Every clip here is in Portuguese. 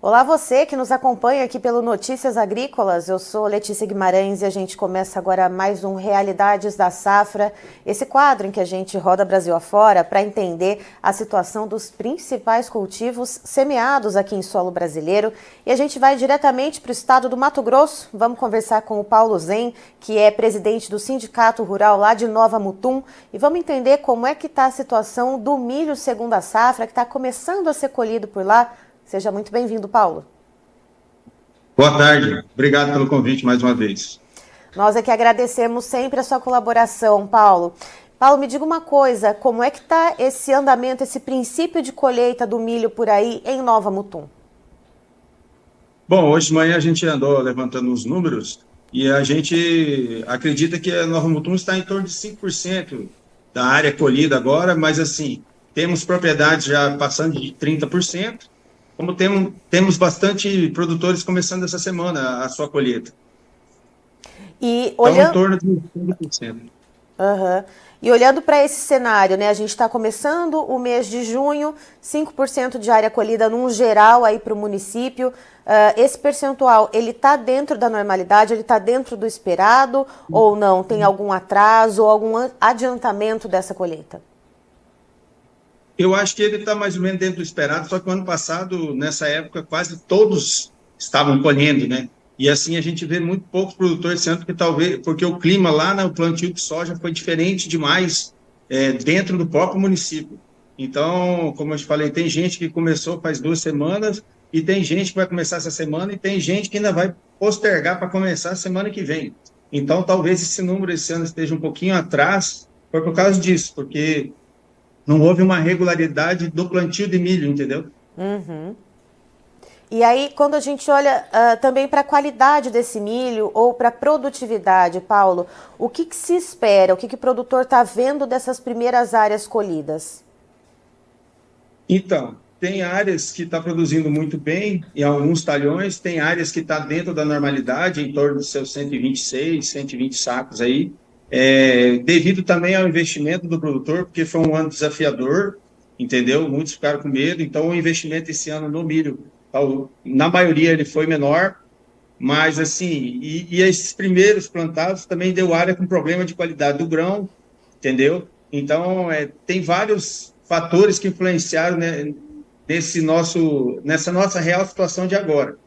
Olá você que nos acompanha aqui pelo Notícias Agrícolas, eu sou Letícia Guimarães e a gente começa agora mais um Realidades da Safra, esse quadro em que a gente roda Brasil afora para entender a situação dos principais cultivos semeados aqui em solo brasileiro. E a gente vai diretamente para o estado do Mato Grosso, vamos conversar com o Paulo Zen, que é presidente do Sindicato Rural lá de Nova Mutum, e vamos entender como é que está a situação do milho segunda safra, que está começando a ser colhido por lá. Seja muito bem-vindo, Paulo. Boa tarde, obrigado pelo convite mais uma vez. Nós é que agradecemos sempre a sua colaboração, Paulo. Paulo, me diga uma coisa, como é que está esse andamento, esse princípio de colheita do milho por aí em Nova Mutum? Bom, hoje de manhã a gente andou levantando os números e a gente acredita que a Nova Mutum está em torno de 5% da área colhida agora, mas assim, temos propriedades já passando de 30%, como temos bastante produtores começando essa semana a sua colheita. E Então, em olhando, torno de 5%. Uhum. E olhando para esse cenário, né, a gente está começando o mês de junho, 5% de área colhida num geral aí para o município. Esse percentual, ele está dentro da normalidade, ele está dentro do esperado ou não? Tem algum atraso ou algum adiantamento dessa colheita? Eu acho que ele está mais ou menos dentro do esperado, só que o ano passado, nessa época, quase todos estavam colhendo, né? E assim a gente vê muito poucos produtores esse ano, porque o clima lá no plantio de soja foi diferente demais dentro do próprio município. Então, como eu te falei, tem gente que começou faz 2 semanas e tem gente que vai começar essa semana e tem gente que ainda vai postergar para começar a semana que vem. Então, talvez esse número esse ano esteja um pouquinho atrás, foi por causa disso, porque não houve uma regularidade do plantio de milho, entendeu? Uhum. E aí, quando a gente olha também para a qualidade desse milho ou para a produtividade, Paulo, o que se espera? O que o produtor está vendo dessas primeiras áreas colhidas? Então, tem áreas que está produzindo muito bem, em alguns talhões, tem áreas que está dentro da normalidade, em torno dos seus 126, 120 sacos aí, devido também ao investimento do produtor, porque foi um ano desafiador, entendeu? Muitos ficaram com medo, então o investimento esse ano no milho, na maioria ele foi menor, mas assim, e esses primeiros plantados também deu área com problema de qualidade do grão, entendeu? Então, tem vários fatores que influenciaram, né, nessa nossa real situação de agora.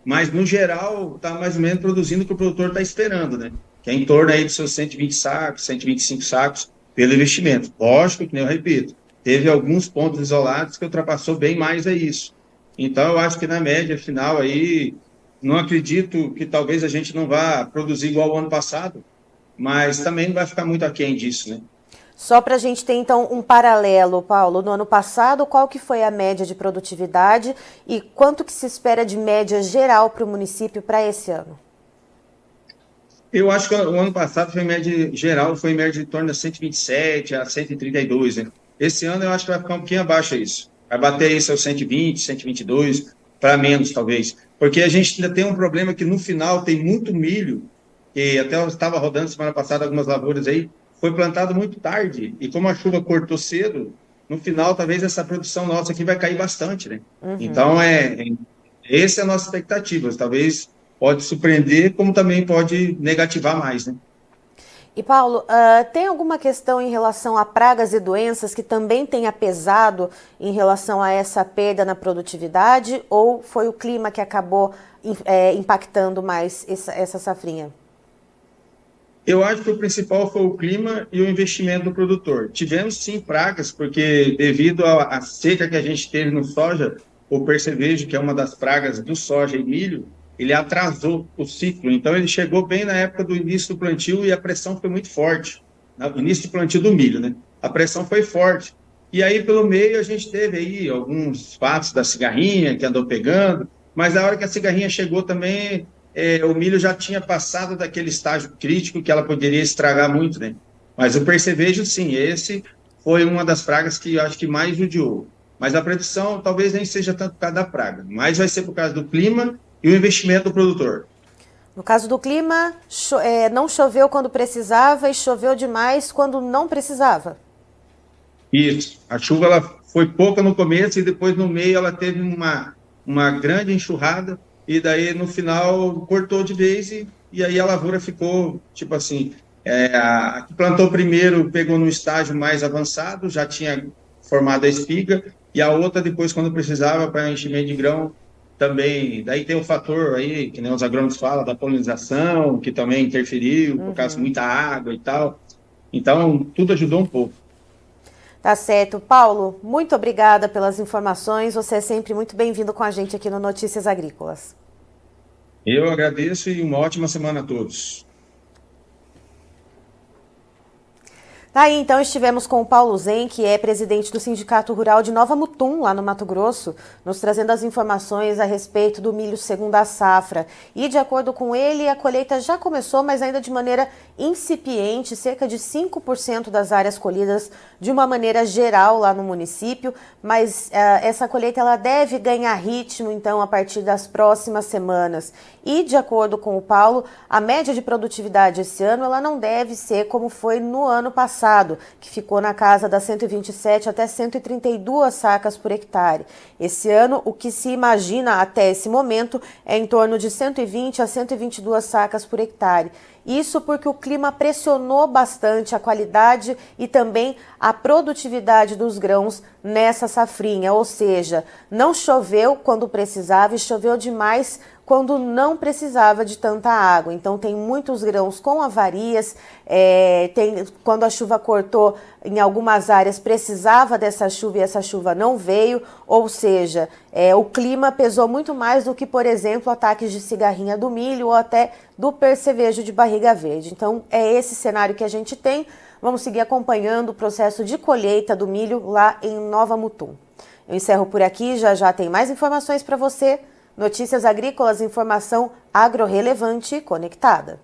Mas, no geral, está mais ou menos produzindo o que o produtor está esperando, né? Que é em torno aí dos seus 120 sacos, 125 sacos pelo investimento. Lógico que, nem eu repito, teve alguns pontos isolados que ultrapassou bem mais a isso. Então, eu acho que na média final aí, não acredito que talvez a gente não vá produzir igual ao ano passado, mas também não vai ficar muito aquém disso, né? Só para a gente ter, então, um paralelo, Paulo, no ano passado, qual que foi a média de produtividade e quanto que se espera de média geral para o município para esse ano? Eu acho que o ano passado foi média geral, foi média de torno de 127 a 132, né? Esse ano eu acho que vai ficar um pouquinho abaixo disso. Vai bater isso aos 120, 122, para menos talvez. Porque a gente ainda tem um problema que no final tem muito milho, e até eu estava rodando semana passada algumas lavouras aí, foi plantado muito tarde, e como a chuva cortou cedo, no final talvez essa produção nossa aqui vai cair bastante, né? Uhum. Então, essa é a nossa expectativa. Talvez pode surpreender, como também pode negativar mais, né? E Paulo, tem alguma questão em relação a pragas e doenças que também tenha pesado em relação a essa perda na produtividade ou foi o clima que acabou impactando mais essa safrinha? Eu acho que o principal foi o clima e o investimento do produtor. Tivemos sim pragas, porque devido à seca que a gente teve no soja, o percevejo, que é uma das pragas do soja e milho, ele atrasou o ciclo. Então ele chegou bem na época do início do plantio e a pressão foi muito forte. No início do plantio do milho, né? A pressão foi forte. E aí pelo meio a gente teve aí alguns fatos da cigarrinha que andou pegando, mas a hora que a cigarrinha chegou também o milho já tinha passado daquele estágio crítico que ela poderia estragar muito, né? Mas o percevejo, sim, esse foi uma das pragas que eu acho que mais judiou. Mas a produção talvez nem seja tanto por causa da praga, mas vai ser por causa do clima e o investimento do produtor. No caso do clima, não choveu quando precisava e choveu demais quando não precisava. Isso. A chuva ela foi pouca no começo e depois no meio ela teve uma uma grande enxurrada, e daí no final cortou de vez, e aí a lavoura ficou, tipo assim, a que plantou primeiro pegou no estágio mais avançado, já tinha formado a espiga, e a outra depois, quando precisava, para enchimento de grão, também, daí tem o fator aí, que nem os agrônomos falam, da polinização, que também interferiu, por causa de muita água e tal. Então, tudo ajudou um pouco. Tá certo. Paulo, muito obrigada pelas informações. Você é sempre muito bem-vindo com a gente aqui no Notícias Agrícolas. Eu agradeço e uma ótima semana a todos. Aí, então, estivemos com o Paulo Zen, que é presidente do Sindicato Rural de Nova Mutum, lá no Mato Grosso, nos trazendo as informações a respeito do milho segunda safra. E, de acordo com ele, a colheita já começou, mas ainda de maneira incipiente, cerca de 5% das áreas colhidas de uma maneira geral lá no município, mas essa colheita ela deve ganhar ritmo, então, a partir das próximas semanas. E, de acordo com o Paulo, a média de produtividade esse ano ela não deve ser como foi no ano passado, que ficou na casa das 127 até 132 sacas por hectare. Esse ano, o que se imagina até esse momento é em torno de 120 a 122 sacas por hectare. Isso porque o clima pressionou bastante a qualidade e também a produtividade dos grãos nessa safrinha, ou seja, não choveu quando precisava e choveu demais quando não precisava de tanta água. Então tem muitos grãos com avarias, quando a chuva cortou em algumas áreas precisava dessa chuva e essa chuva não veio, ou seja, o clima pesou muito mais do que, por exemplo, ataques de cigarrinha do milho ou até do percevejo de barriga verde. Então é esse cenário que a gente tem. Vamos seguir acompanhando o processo de colheita do milho lá em Nova Mutum. Eu encerro por aqui, já tem mais informações para você. Notícias Agrícolas, informação agro-relevante e conectada.